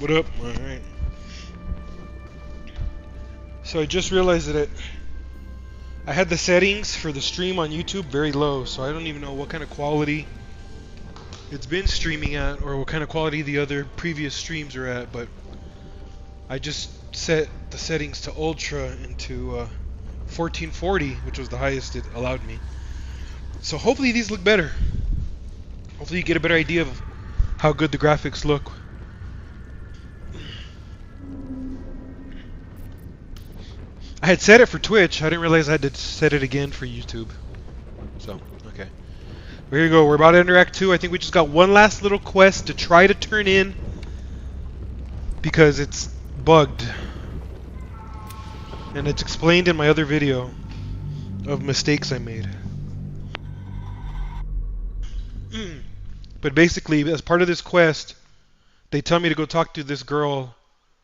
What up? Alright. So I just realized that I had the settings for the stream on YouTube very low, so I don't even know what kind of quality it's been streaming at or what kind of quality the other previous streams are at, but I just set the settings to ultra into 1440, which was the highest it allowed me. So hopefully these look better. Hopefully you get a better idea of how good the graphics look. I had set it for Twitch. I didn't realize I had to set it again for YouTube. So, okay. Here you go. We're about to enter Act 2. I think we just got one last little quest to try to turn in because it's bugged. And it's explained in my other video of mistakes I made. But basically, as part of this quest, they tell me to go talk to this girl,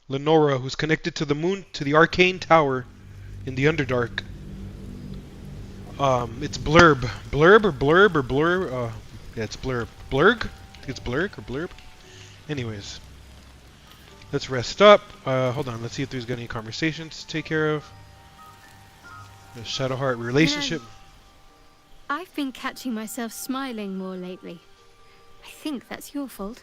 Lenora, who's connected to the arcane tower in the Underdark. It's Blurb. Blurb or Blurb or Blur? Yeah, it's Blurb. Blurg? I think it's Blurg or Blurb. Anyways. Let's rest up. Hold on, let's see if there's got any conversations to take care of. The Shadowheart relationship. You know, I've been catching myself smiling more lately. I think that's your fault.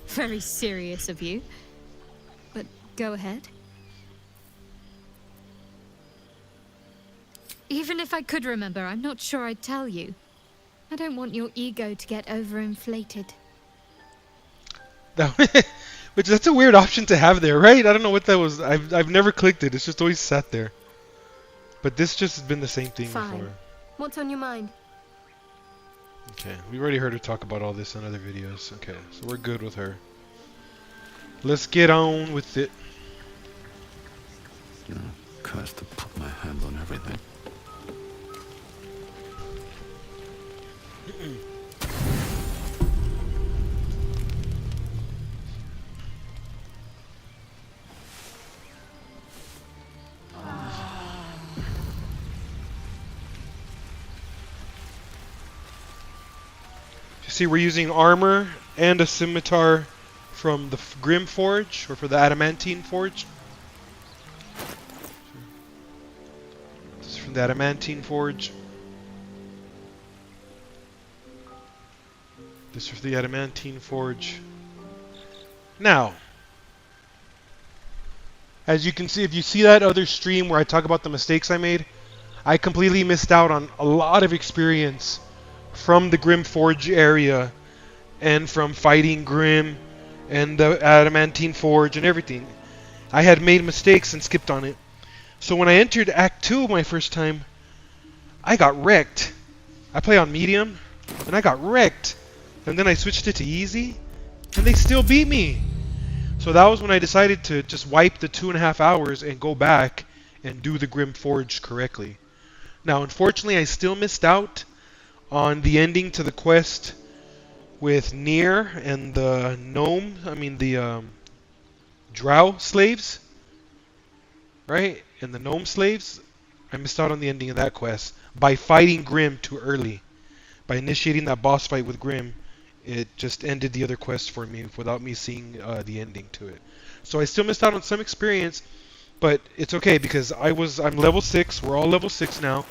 Very serious of you. But go ahead. Even if I could remember, I'm not sure I'd tell you. I don't want your ego to get overinflated. Which that's a weird option to have there, right? I don't know what that was. I've never clicked it. It's just always sat there. But this just has been the same thing before. What's on your mind? Okay, we've already heard her talk about all this in other videos. Okay, so we're good with her. Let's get on with it. You know, cursed to put my hands on everything. See, we're using armor and a scimitar from the Grim Forge, or for the Adamantine Forge. This is from the Adamantine Forge. This is for the Adamantine Forge. Now, as you can see, if you see that other stream where I talk about the mistakes I made, I completely missed out on a lot of experience from the Grim Forge area and from fighting Grim and the Adamantine Forge and everything. I had made mistakes and skipped on it. So when I entered Act 2 my first time, I got wrecked. I play on medium and I got wrecked. And then I switched it to easy and they still beat me. So that was when I decided to just wipe the 2.5 hours and go back and do the Grim Forge correctly. Now unfortunately I still missed out on the ending to the quest with Nier and the the Drow slaves, right? And the gnome slaves. I missed out on the ending of that quest by fighting Grim too early. By initiating that boss fight with Grim, it just ended the other quest for me without me seeing the ending to it. So I still missed out on some experience, but it's okay because I'm level 6. We're all level 6 now,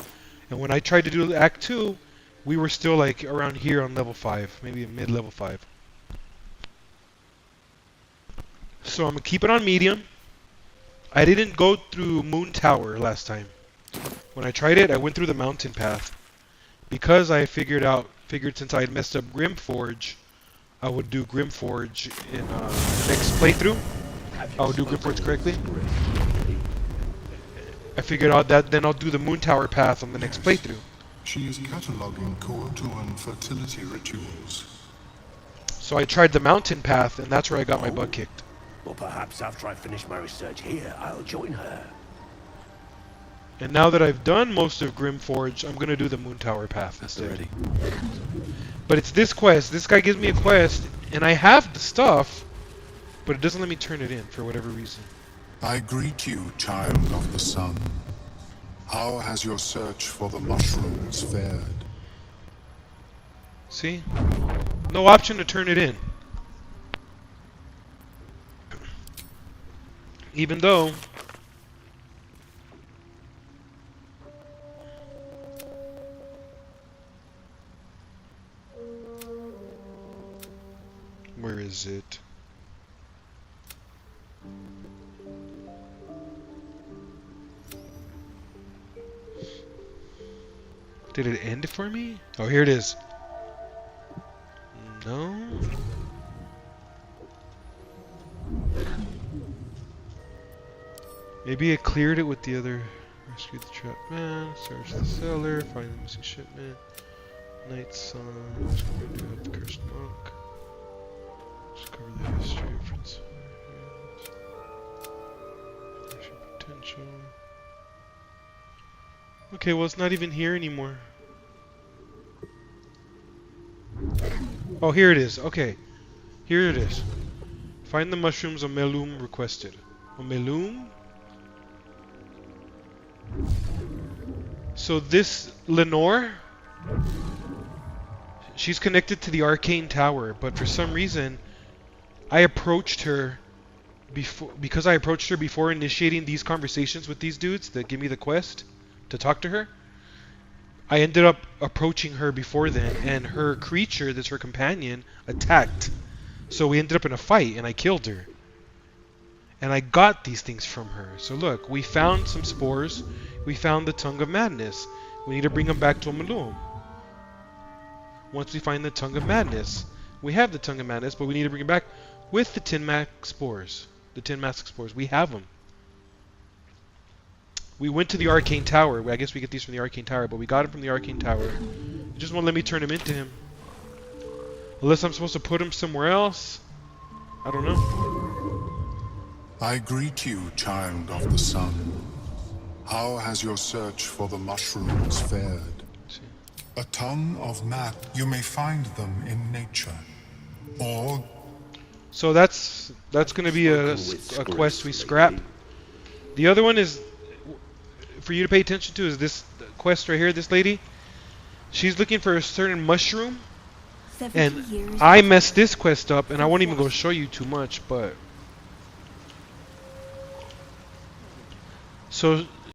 and when I tried to do Act 2, we were still like around here on level 5, maybe mid-level 5. So I'm going to keep it on medium. I didn't go through Moontower last time. When I tried it, I went through the mountain path. Because I figured since I had messed up Grim Forge, I would do Grim Forge in the next playthrough. I would do Grim Forge correctly. I figured out that then I'll do the Moontower path on the next playthrough. She is cataloging Koatuan fertility rituals. So I tried the mountain path, and that's where I got my butt kicked. Or perhaps after I finish my research here, I'll join her. And now that I've done most of Grim Forge, I'm going to do the Moontower path instead. Ready. But it's this quest. This guy gives me a quest, and I have the stuff, but it doesn't let me turn it in for whatever reason. I greet you, child of the sun. How has your search for the mushrooms fared? See? No option to turn it in. Even though where is it? Did it end it for me? Oh, here it is. No. Maybe it cleared it with the other. Rescue the trapped man, search the cellar, find the missing shipment. Night sun, discover the cursed monk. Discover the history of Prince. Potential. Okay, well it's not even here anymore. Oh, here it is. Okay, here it is. Find the mushrooms Omelum requested. Omelum? So this Lenore, she's connected to the arcane tower, but for some reason I approached her because I approached her before initiating these conversations with these dudes that give me the quest to talk to her. I ended up approaching her before then, and her creature, that's her companion, attacked. So we ended up in a fight, and I killed her. And I got these things from her. So look, we found some spores. We found the Tongue of Madness. We need to bring them back to Omelum. Once we find the Tongue of Madness, we have the Tongue of Madness, but we need to bring it back with the Tin Mask spores. The Tin Mask spores. We have them. We went to the Arcane Tower. I guess we get these from the Arcane Tower, but we got them from the Arcane Tower. It just won't let me turn them into him. Unless I'm supposed to put him somewhere else. I don't know. I greet you, child of the sun. How has your search for the mushrooms fared? A tongue of mad. You may find them in nature, or so that's going to be a quest we scrap. The other one is for you to pay attention to is this quest right here. This lady, she's looking for a certain mushroom, and I messed this quest up, and I won't even go show you too much, but so